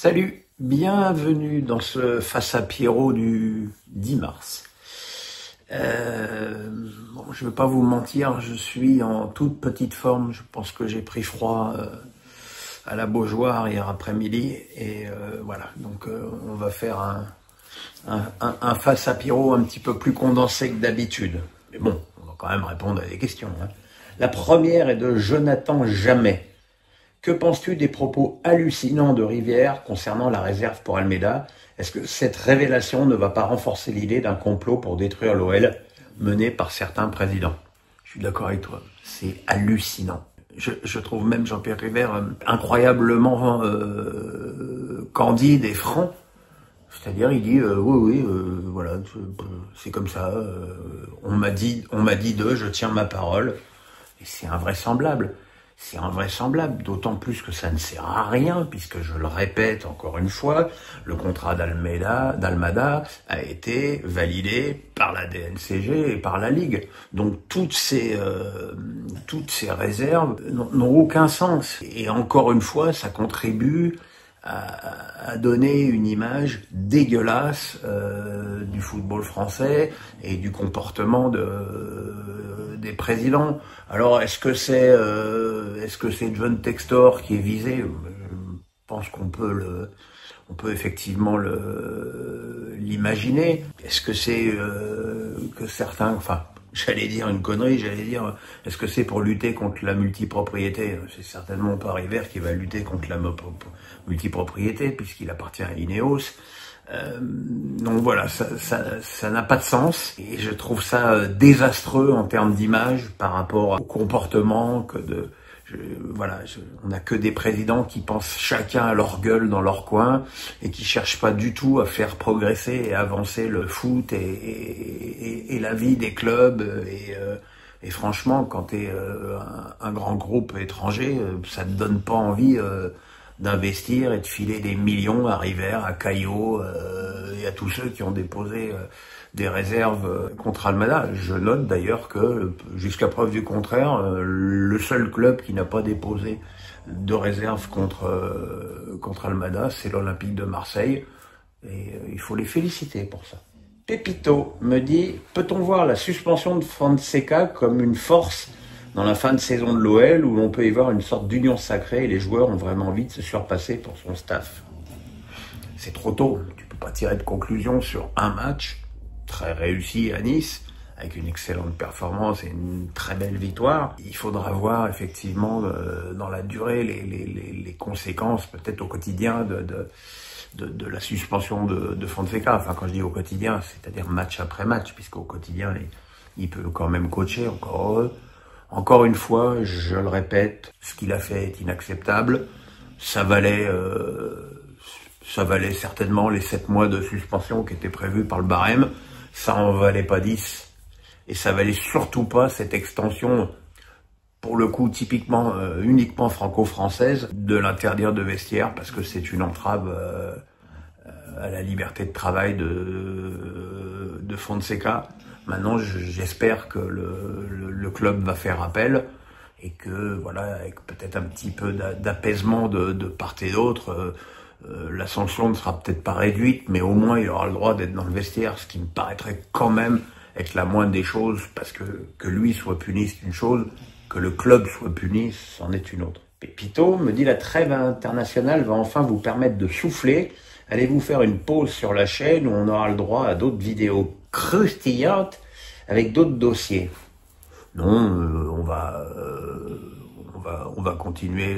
Salut, bienvenue dans ce Face à Pierrot du 10 mars. Bon, je ne vais pas vous mentir, je suis en toute petite forme. Je pense que j'ai pris froid à la Beaujoire hier après-midi. Et voilà, donc on va faire un Face à Pierrot un petit peu plus condensé que d'habitude. Mais bon, on va quand même répondre à des questions. La première est de Jonathan Jamais. Que penses-tu des propos hallucinants de Rivière concernant la réserve pour Almeida? Est-ce que cette révélation ne va pas renforcer l'idée d'un complot pour détruire l'OL mené par certains présidents? Je suis d'accord avec toi, c'est hallucinant. Je trouve même Jean-Pierre Rivière incroyablement candide et franc. C'est-à-dire, il dit oui, voilà, c'est comme ça. On m'a dit d'eux, je tiens ma parole. Et c'est invraisemblable. C'est invraisemblable, d'autant plus que ça ne sert à rien, puisque je le répète encore une fois, le contrat d'Almada a été validé par la DNCG et par la Ligue. Donc toutes ces réserves n'ont aucun sens. Et encore une fois, ça contribue à donner une image dégueulasse du football français et du comportement des présidents. Alors est-ce que c'est John Textor qui est visé? Je pense qu'on peut effectivement l'imaginer. Est-ce que c'est que certains, enfin, j'allais dire une connerie, est-ce que c'est pour lutter contre la multipropriété? C'est certainement pas Rivière qui va lutter contre la multipropriété, puisqu'il appartient à Ineos. Donc voilà, ça n'a pas de sens, et je trouve ça désastreux en termes d'image par rapport au comportement on n'a que des présidents qui pensent chacun à leur gueule dans leur coin et qui cherchent pas du tout à faire progresser et avancer le foot et la vie des clubs. Et franchement, quand tu es un grand groupe étranger, ça te donne pas envie d'investir et de filer des millions à Rivière, à Caillot et à tous ceux qui ont déposé des réserves contre Almada. Je note d'ailleurs que, jusqu'à preuve du contraire, le seul club qui n'a pas déposé de réserve contre Almada, c'est l'Olympique de Marseille. Et il faut les féliciter pour ça. Pépito me dit, peut-on voir la suspension de Fonseca comme une force dans la fin de saison de l'OL, où l'on peut y voir une sorte d'union sacrée et les joueurs ont vraiment envie de se surpasser pour son staff? C'est trop tôt, tu peux pas tirer de conclusion sur un match très réussi à Nice, avec une excellente performance et une très belle victoire. Il faudra voir effectivement dans la durée les conséquences, peut-être au quotidien, de la suspension de Fonseca. Enfin, quand je dis au quotidien, c'est-à-dire match après match, puisqu'au quotidien, il peut quand même coacher, encore heureux. Encore une fois, je le répète, ce qu'il a fait est inacceptable. Ça valait certainement les 7 mois de suspension qui étaient prévus par le barème. Ça en valait pas 10. Et ça valait surtout pas cette extension, pour le coup, typiquement, uniquement franco-française, de l'interdire de vestiaire, parce que c'est une entrave à la liberté de travail de Fonseca. Maintenant, j'espère que le club va faire appel et que, voilà, avec peut-être un petit peu d'apaisement de part et d'autre, la sanction ne sera peut-être pas réduite, mais au moins il aura le droit d'être dans le vestiaire, ce qui me paraîtrait quand même être la moindre des choses, parce que lui soit puni, c'est une chose, que le club soit puni, c'en est une autre. Pépito me dit, la trêve internationale va enfin vous permettre de souffler. Allez-vous faire une pause sur la chaîne où on aura le droit à d'autres vidéos croustillantes avec d'autres dossiers? Non, on va continuer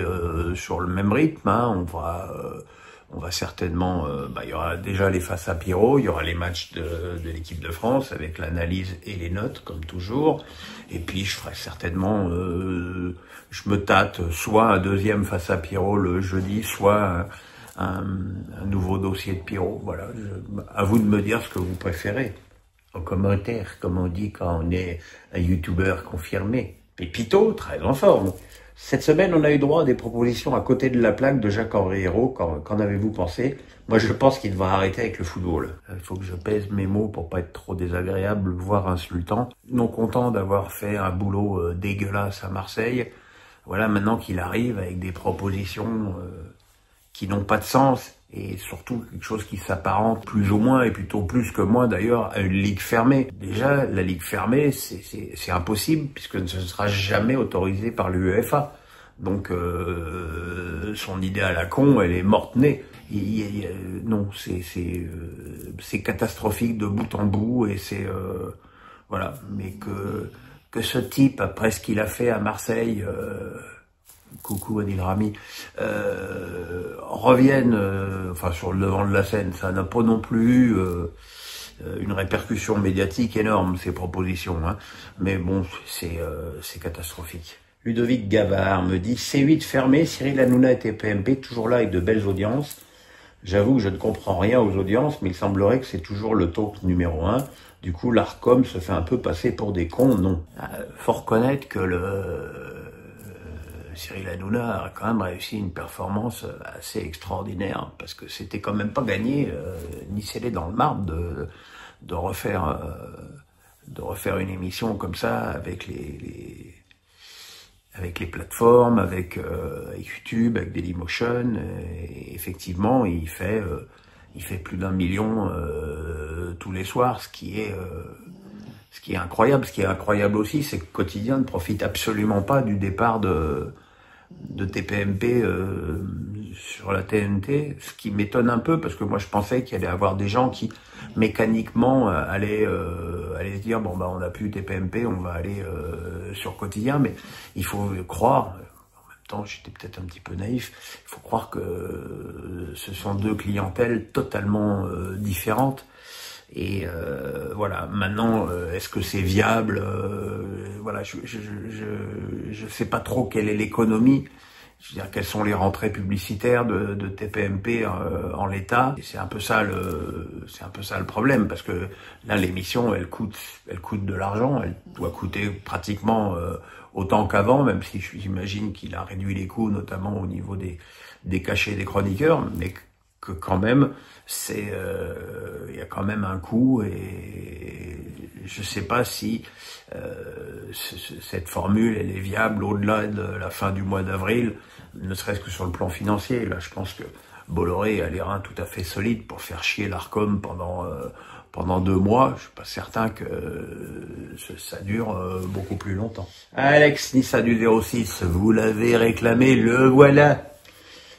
sur le même rythme. On va certainement, il y aura déjà les face à Pierrot, il y aura les matchs de l'équipe de France avec l'analyse et les notes comme toujours. Et puis je ferai certainement, je me tâte, soit un deuxième face à Pierrot le jeudi, soit un nouveau dossier de Pierrot. Voilà, à vous de me dire ce que vous préférez. En commentaire, comme on dit quand on est un youtubeur confirmé. Pépito, très en forme. Cette semaine, on a eu droit à des propositions à côté de la plaque de Jacques-Henri Hérault. Qu'en avez-vous pensé? Moi, je pense qu'il devra arrêter avec le football. Il faut que je pèse mes mots pour pas être trop désagréable, voire insultant. Non content d'avoir fait un boulot dégueulasse à Marseille, voilà maintenant qu'il arrive avec des propositions qui n'ont pas de sens et surtout quelque chose qui s'apparente plus ou moins, et plutôt plus que moins d'ailleurs, à une ligue fermée. Déjà, la ligue fermée, c'est impossible, puisque ce ne sera jamais autorisé par l'UEFA. Donc, son idée à la con, elle est morte-née. Non, c'est catastrophique de bout en bout, et voilà. Mais que ce type, après ce qu'il a fait à Marseille, coucou Adil Rami, revienne enfin sur le devant de la scène, ça n'a pas non plus une répercussion médiatique énorme, ces propositions, hein. Mais bon, c'est catastrophique. Ludovic Gavard me dit C8 fermé, Cyril Hanouna et TPMP toujours là avec de belles audiences. J'avoue que je ne comprends rien aux audiences, mais il semblerait que c'est toujours le talk numéro 1. Du coup, l'Arcom se fait un peu passer pour des cons, non. Faut reconnaître que Cyril Hanouna a quand même réussi une performance assez extraordinaire, parce que c'était quand même pas gagné, ni scellé dans le marbre de refaire une émission comme ça avec avec les plateformes, avec YouTube, avec Dailymotion. Et effectivement, il fait plus d'1 million tous les soirs, ce qui est incroyable. Ce qui est incroyable aussi, c'est que Quotidien ne profite absolument pas du départ de TPMP sur la TNT, ce qui m'étonne un peu, parce que moi je pensais qu'il allait y avoir des gens qui mécaniquement allaient se dire bon bah on n'a plus TPMP, on va aller sur Quotidien, mais il faut croire, en même temps j'étais peut-être un petit peu naïf, il faut croire que ce sont deux clientèles totalement différentes. Et voilà. Maintenant, est-ce que c'est viable? Voilà, je sais pas trop quelle est l'économie. Je veux dire, quelles sont les rentrées publicitaires de TPMP en l'état. C'est un peu ça le problème, parce que là l'émission elle coûte de l'argent, elle doit coûter pratiquement autant qu'avant, même si j'imagine qu'il a réduit les coûts, notamment au niveau des cachets des chroniqueurs, mais que quand même il y a quand même un coût, et je sais pas si cette formule elle est viable au-delà de la fin du mois d'avril, ne serait-ce que sur le plan financier. Là je pense que Bolloré a les reins tout à fait solides pour faire chier l'Arcom pendant 2 mois. Je suis pas certain que ça dure beaucoup plus longtemps. Alex Nissa du 06, vous l'avez réclamé, le voilà.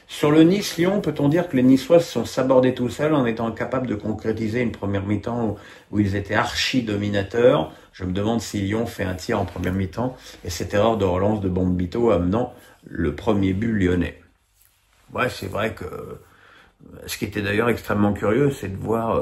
Sur le Nice-Lyon, peut-on dire que les Niçois se sont sabordés tout seuls en étant incapables de concrétiser une première mi-temps où ils étaient archi-dominateurs? Je me demande si Lyon fait un tir en première mi-temps et cette erreur de relance de Bombito amenant le premier but lyonnais. Ouais, c'est vrai que ce qui était d'ailleurs extrêmement curieux, c'est de voir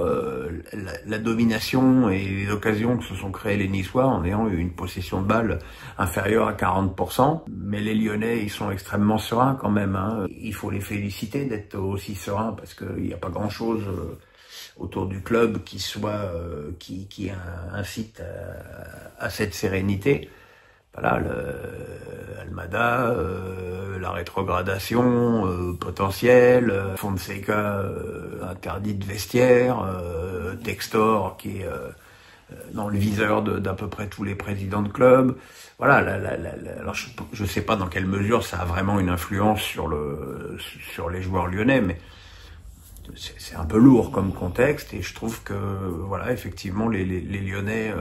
la domination et les occasions que se sont créées les Niçois en ayant eu une possession de balle inférieure à 40%. Mais les Lyonnais, ils sont extrêmement sereins quand même, hein. Il faut les féliciter d'être aussi sereins, parce qu'il n'y a pas grand-chose autour du club qui incite à cette sérénité. Voilà, Almada, la rétrogradation potentielle, Fonseca interdit de vestiaire, Textor qui est dans le viseur d'à peu près tous les présidents de club. Voilà, alors je sais pas dans quelle mesure ça a vraiment une influence sur les joueurs lyonnais, mais c'est un peu lourd comme contexte, et je trouve que voilà, effectivement les Lyonnais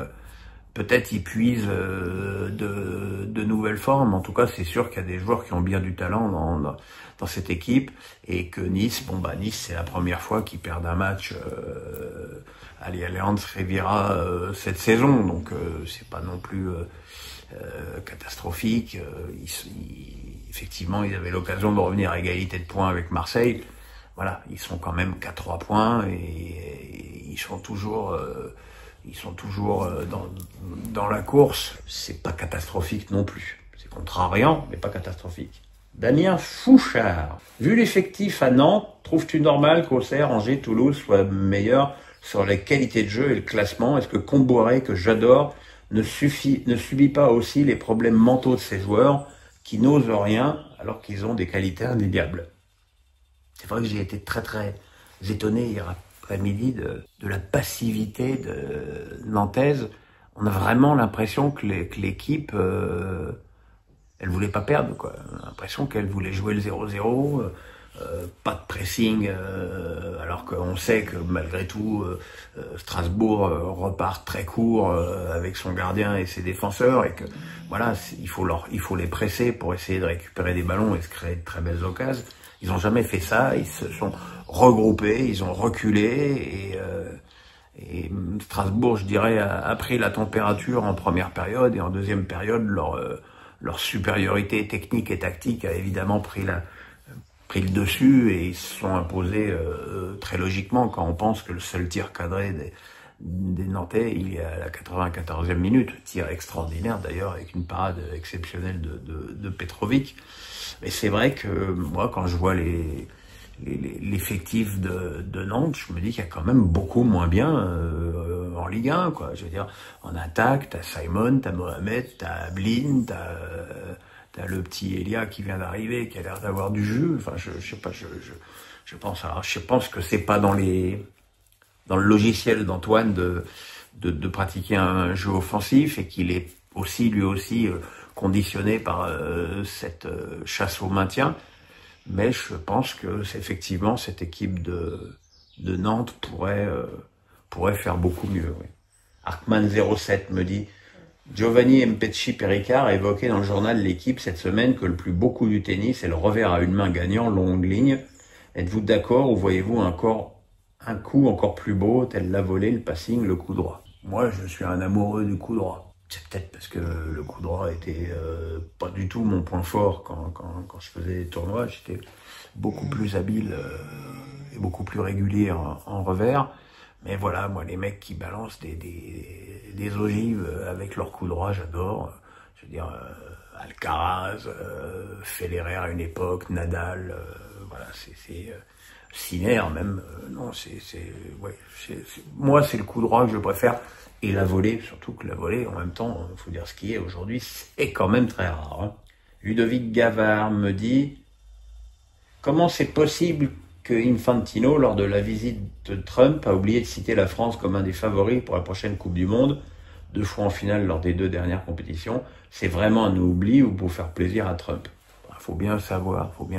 peut-être ils puisent de nouvelles formes. En tout cas, c'est sûr qu'il y a des joueurs qui ont bien du talent dans cette équipe, et que Nice, Nice, c'est la première fois qu'ils perdent un match à l'Allianz Riviera cette saison, donc c'est pas non plus catastrophique. Effectivement, ils avaient l'occasion de revenir à égalité de points avec Marseille. Voilà, ils sont quand même qu'à 3 points, et ils sont toujours dans la course. C'est pas catastrophique non plus. C'est contrariant, mais pas catastrophique. Damien Fouchard. Vu l'effectif à Nantes, trouves-tu normal qu'Auxerre, Angers, Toulouse soient meilleurs sur les qualités de jeu et le classement? Est-ce que Comboiré, que j'adore, ne subit pas aussi les problèmes mentaux de ces joueurs qui n'osent rien alors qu'ils ont des qualités indéniables? C'est vrai que j'ai été très très étonné hier après-midi de la passivité nantaise. On a vraiment l'impression que l'équipe, elle voulait pas perdre, quoi. On a l'impression qu'elle voulait jouer le 0-0, pas de pressing, alors qu'on sait que malgré tout, Strasbourg repart très court avec son gardien et ses défenseurs, et que voilà, il faut les presser pour essayer de récupérer des ballons et se créer de très belles occasions. Ils n'ont jamais fait ça, ils se sont regroupés, ils ont reculé, et Strasbourg, je dirais, a pris la température en première période, et en deuxième période, leur supériorité technique et tactique a évidemment pris le dessus, et ils se sont imposés très logiquement, quand on pense que le seul tir cadré des Nantais, il est à la 94e minute, tir extraordinaire d'ailleurs, avec une parade exceptionnelle de Petrovic. Mais c'est vrai que moi, quand je vois l'effectif de Nantes, je me dis qu'il y a quand même beaucoup moins bien en Ligue 1, quoi. Je veux dire, en attaque, t'as Simon, t'as Mohamed, t'as Blin, t'as le petit Elia qui vient d'arriver, qui a l'air d'avoir du jus. Enfin, je sais pas, je pense que c'est pas dans le logiciel d'Antoine de pratiquer un jeu offensif, et qu'il est aussi, lui aussi, conditionné par cette chasse au maintien. Mais je pense que effectivement cette équipe de Nantes pourrait faire beaucoup mieux. Oui. Arkman07 me dit: Giovanni Mpetshi Pericard a évoqué dans le journal L'Équipe cette semaine que le plus beau coup du tennis est le revers à une main gagnant, longue ligne. Êtes-vous d'accord, ou voyez-vous un coup encore plus beau, tel la volée, le passing, le coup droit? Moi, je suis un amoureux du coup droit. C'est peut-être parce que le coup droit était pas du tout mon point fort quand je faisais des tournois. J'étais beaucoup plus habile et beaucoup plus régulier en revers. Mais voilà, moi, les mecs qui balancent des ogives avec leur coup droit, j'adore. Je veux dire, Alcaraz, Federer à une époque, Nadal, voilà, c'est Sinner même. Non, moi, c'est le coup droit que je préfère. Et la volée, surtout que la volée, en même temps, il faut dire ce qui est aujourd'hui, c'est quand même très rare. Hein. Ludovic Gavard me dit: comment c'est possible que Infantino, lors de la visite de Trump, a oublié de citer la France comme un des favoris pour la prochaine Coupe du Monde, 2 fois en finale lors des 2 dernières compétitions? C'est vraiment un oubli, ou pour faire plaisir à Trump? Il faut bien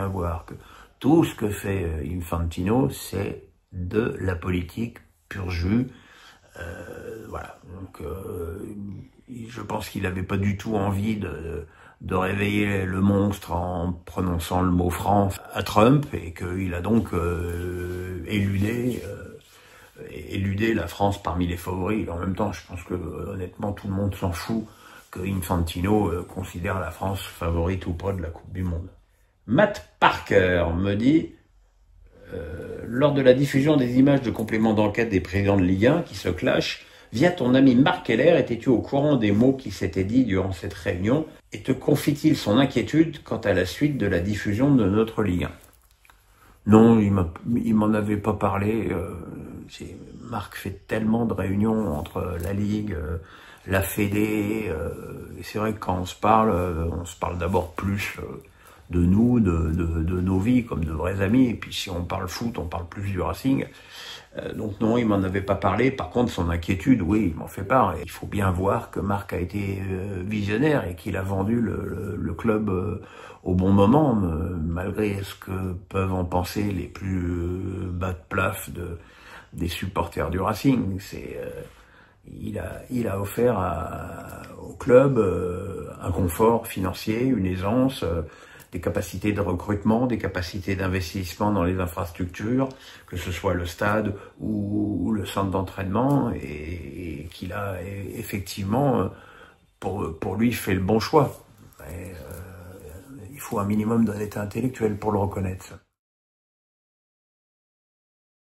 voir que tout ce que fait Infantino, c'est de la politique pur jus. Voilà, donc je pense qu'il n'avait pas du tout envie de réveiller le monstre en prononçant le mot France à Trump, et qu'il a donc éludé la France parmi les favoris. Et en même temps, je pense que honnêtement, tout le monde s'en fout que Infantino considère la France favorite ou pas de la Coupe du Monde. Matt Parker me dit: lors de la diffusion des images de compléments d'enquête des présidents de Ligue 1 qui se clashent, via ton ami Marc Keller, étais-tu au courant des mots qui s'étaient dits durant cette réunion, et te confie-t-il son inquiétude quant à la suite de la diffusion de notre Ligue 1? Non, il m'en avait pas parlé. Marc fait tellement de réunions entre la Ligue, la Fédé, et c'est vrai que quand on se parle d'abord plus de nous, de nos vies, comme de vrais amis, et puis si on parle foot, on parle plus du Racing. Donc non, il m'en avait pas parlé. Par contre, son inquiétude, oui, il m'en fait part. Et il faut bien voir que Marc a été visionnaire, et qu'il a vendu le club au bon moment, malgré ce que peuvent en penser les plus bas de plaf des supporters du Racing. Il a offert au club un confort financier, une aisance, des capacités de recrutement, des capacités d'investissement dans les infrastructures, que ce soit le stade ou le centre d'entraînement, et qu'il a effectivement, pour lui, fait le bon choix. Mais, il faut un minimum d'honnêteté intellectuelle pour le reconnaître.